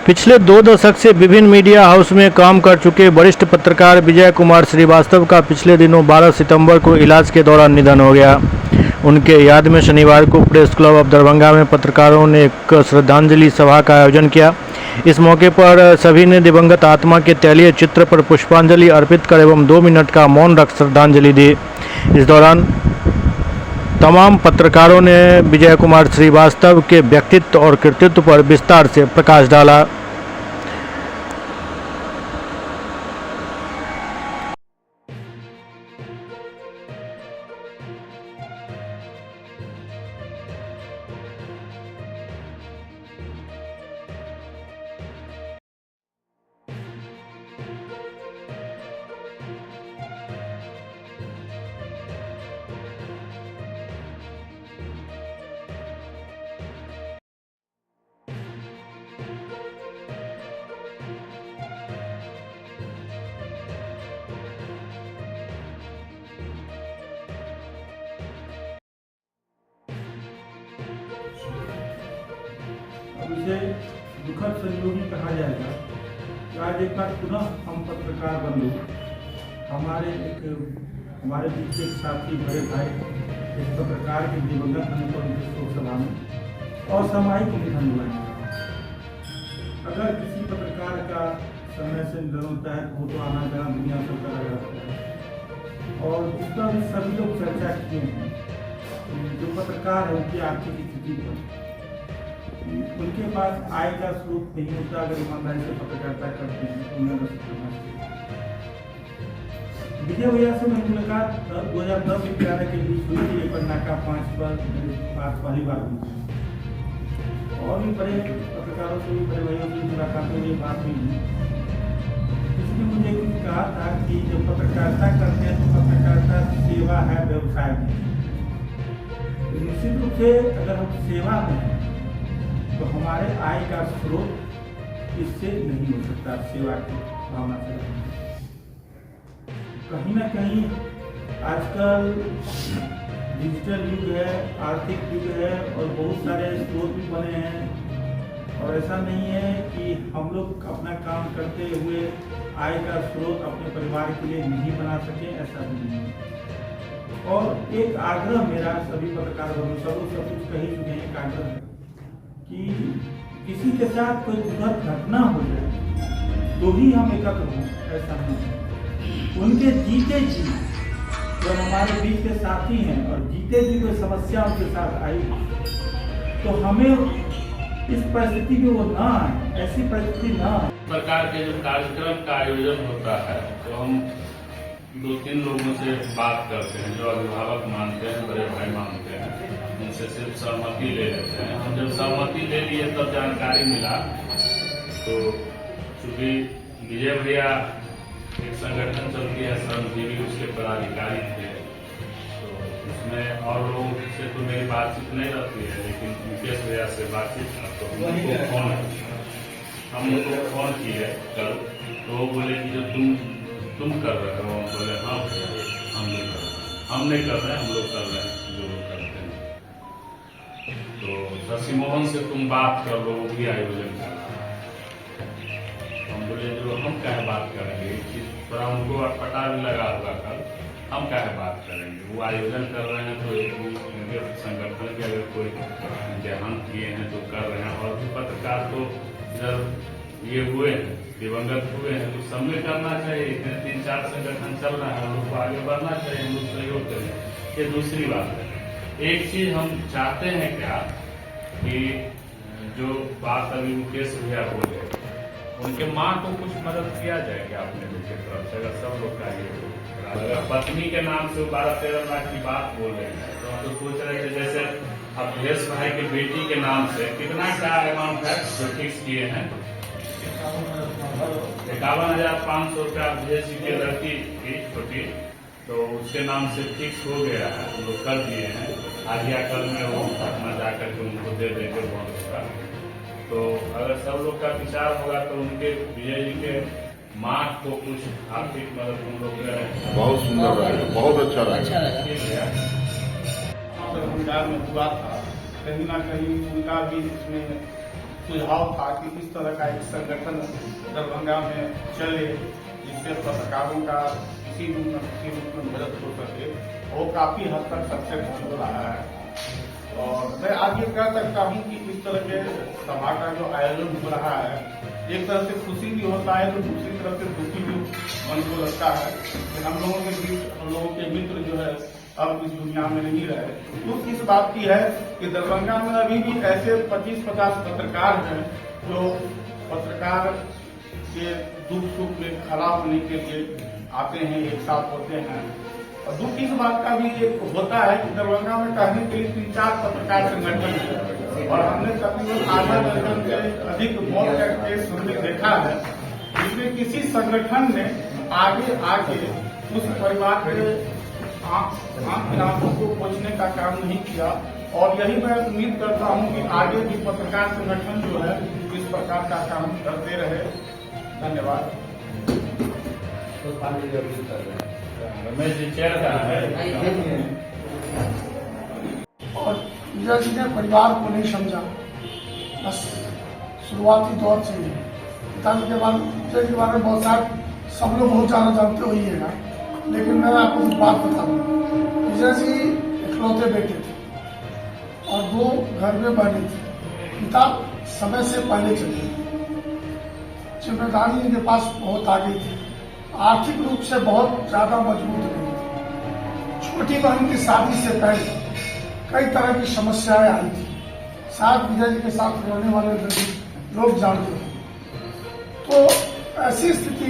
पिछले 2 दशक से विभिन्न मीडिया हाउस में काम कर चुके वरिष्ठ पत्रकार विजय कुमार श्रीवास्तव का पिछले दिनों 12 सितंबर को इलाज के दौरान निधन हो गया। उनके याद में शनिवार को प्रेस क्लब ऑफ दरभंगा में पत्रकारों ने एक श्रद्धांजलि सभा का आयोजन किया। इस मौके पर सभी ने दिवंगत आत्मा के तैलीय चित्र पर पुष्पांजलि अर्पित कर एवं 2 मिनट का मौन रख श्रद्धांजलि दी। इस दौरान तमाम पत्रकारों ने विजय कुमार श्रीवास्तव के व्यक्तित्व और कृतित्व पर विस्तार से प्रकाश डाला। इसे दुखद संयोगी कहा जाएगा कि आज एक बार पुनः हम पत्रकार बन लोग हमारे बीच एक साथी बड़े भाई एक पत्रकार के दिवंगत होने पर उनकी शोक सभा में असामयिक निधन हुआ है। अगर किसी पत्रकार का समय से निधन होता है तो आना जाना दुनिया से करा जाता है और इस पर भी सभी लोग चर्चा किए हैं। जो पत्रकार है उनकी आर्थिक स्थिति पर उनके पास आय का स्रोत नहीं होता। अगर ईमानदारी से पत्रकारिता करते हैं तो उन्हें बस करना चाहिए। विजय भैया से मेरी मुलाकात 2010-11 के बीच हुई थी। पटना का 5 बार मेरी बात पहली बार हुई और भी बड़े पत्रकारों से भी बड़े भाइयों से मुलाकातों में बात हुई। इसने मुझे कुछ कहा था कि जब पत्रकारिता करते हैं तो पत्रकारिता सेवा है, व्यवसाय नहीं। निश्चित रूप से अगर हम सेवा में तो हमारे आय का स्रोत इससे नहीं हो सकता। सेवा की भावना से कहीं ना कहीं आजकल डिजिटल युग है, आर्थिक युग है और बहुत सारे स्रोत भी बने हैं और ऐसा नहीं है कि हम लोग अपना काम करते हुए आय का स्रोत अपने परिवार के लिए नहीं बना सके, ऐसा भी नहीं है। और एक आग्रह मेरा सभी पत्रकार सब कुछ कही चुके हैं, एक आग्रह है कि किसी के साथ कोई दुखद घटना हो जाए तो ही हम एकत्र हों, ऐसा नहीं। उनके जीते जी जब हमारे बीच के साथी हैं और जीते जी कोई समस्या उनके साथ आई तो हमें इस परिस्थिति में वो ना आए, ऐसी परिस्थिति ना आए। प्रकार के जो कार्यक्रम का आयोजन होता है तो हम 2-3 लोगों से बात करते हैं जो अभिभावक मानते हैं, बड़े भाई मानते हैं, उनसे सिर्फ सहमति ले लेते हैं। हम जब सहमति ले लिए तब जानकारी मिला तो चूंकि विजय भैया एक संगठन चलती है श्रमजीवी, उसके पदाधिकारी थे तो उसमें और लोगों से तो मेरी बातचीत नहीं रहती है, लेकिन मुकेश भैया से बातचीत तो हम उनको फोन किए कल तो वो बोले कि जो तुम कर रहे हो, हम बोले हाँ हम नहीं कर रहे, हम नहीं कर रहे, हम लोग कर रहे हैं जो लोग करते हैं। तो शशि मोहन से तुम बात कर लो, वो भी आयोजन कर रहा है। हम बोले जो हम क्या बात करेंगे, इस चीज थोड़ा उनको पता भी लगा होगा कल, हम क्या बात करेंगे। वो आयोजन कर रहे हैं तो उनके संगठन के अगर कोई देहांत किए हैं तो कर रहे हैं। और भी पत्रकार तो जब ये हुए हैं, दिवंगत हुए हैं तो सबने करना चाहिए। 3-4 संगठन चल रहा है, हम लोग को आगे बढ़ना चाहिए, हम लोग सहयोग करें। ये दूसरी बात है। एक चीज हम चाहते हैं क्या कि जो बात अभी मुकेश भैया बोले, उनके माँ को कुछ मदद किया जाए क्या अपने लोग की तरफ से? अगर सब लोग का ये अगर पत्नी के नाम से 12-13 लाख की बात बोल रहे हैं तो हम तो सोच रहे थे जैसे अखिलेश भाई के बेटी के नाम से कितना क्या अमाउंट है जो फिक्स किए हैं, 51,500 रुपया बीएससी के लड़की की छोटी, तो उसके नाम से फिक्स हो गया है, हम लोग कर दिए हैं। आज या कल में वो अपना जाकर के उनको दे देंगे बहुत होगा। तो अगर सब लोग का विचार होगा तो उनके विजय जी के माँ को कुछ आर्थिक मदद हम लोग करें। बहुत सुंदर रहेगा, बहुत अच्छा रहेगा। भंडार में हुआ था, कहीं ना कहीं उनका भी इसमें सुझाव था कि इस तरह का एक संगठन दरभंगा में चले जिससे पत्रकारों का किसी रूप में मदद हो सके वो काफी हद तक सक्सेस हो रहा है। और मैं आज ये कह सकता हूँ कि इस तरह के सभा का जो आयोजन हो रहा है एक तरह से खुशी भी होता है तो दूसरी तरफ से दुखी भी मन को लगता है कि हम लोगों के बीच हम लोगों के मित्र जो है अब इस दुनिया में नहीं रहे। दुख इस बात की है कि दरभंगा में अभी भी ऐसे 25-50 पत्रकार हैं जो पत्रकार के दुख सुख में खड़ा होने के लिए आते हैं, एक साथ होते हैं। और दुख इस बात का भी एक होता है कि दरभंगा में कहने के लिए 3-4 पत्रकार संगठन है और हमने तकरीबन आधा दर्जन से अधिक मौत का केस हमने देखा है जिसमें किसी संगठन ने आगे आके उस परिवार के आंखों को पोंछने का काम नहीं किया। और यही मैं उम्मीद करता हूं कि आगे भी पत्रकार संगठन जो है इस प्रकार का काम करते रहे। धन्यवाद। रमेश जी चेयर का है और विजय जी ने परिवार को नहीं समझा, बस शुरुआती दौर से ही पिताजी के बाद विजय जी के बारे में बहुत सारे सब लोग बहुत ज्यादा जानते होइएगा, लेकिन मैं आपको कुछ बात बता दूं। विजय जी इकलौते बेटे थे और 2 घर में बहने थी। पिता समय से पहले चले गए, जिम्मेदारी इनके पास बहुत आ गई थी, आर्थिक रूप से बहुत ज्यादा मजबूत नहीं थी। छोटी बहन की शादी से पहले कई तरह की समस्याएं आई थी, साथ विजय जी के साथ रहने वाले लोग जानते हैं। तो ऐसी स्थिति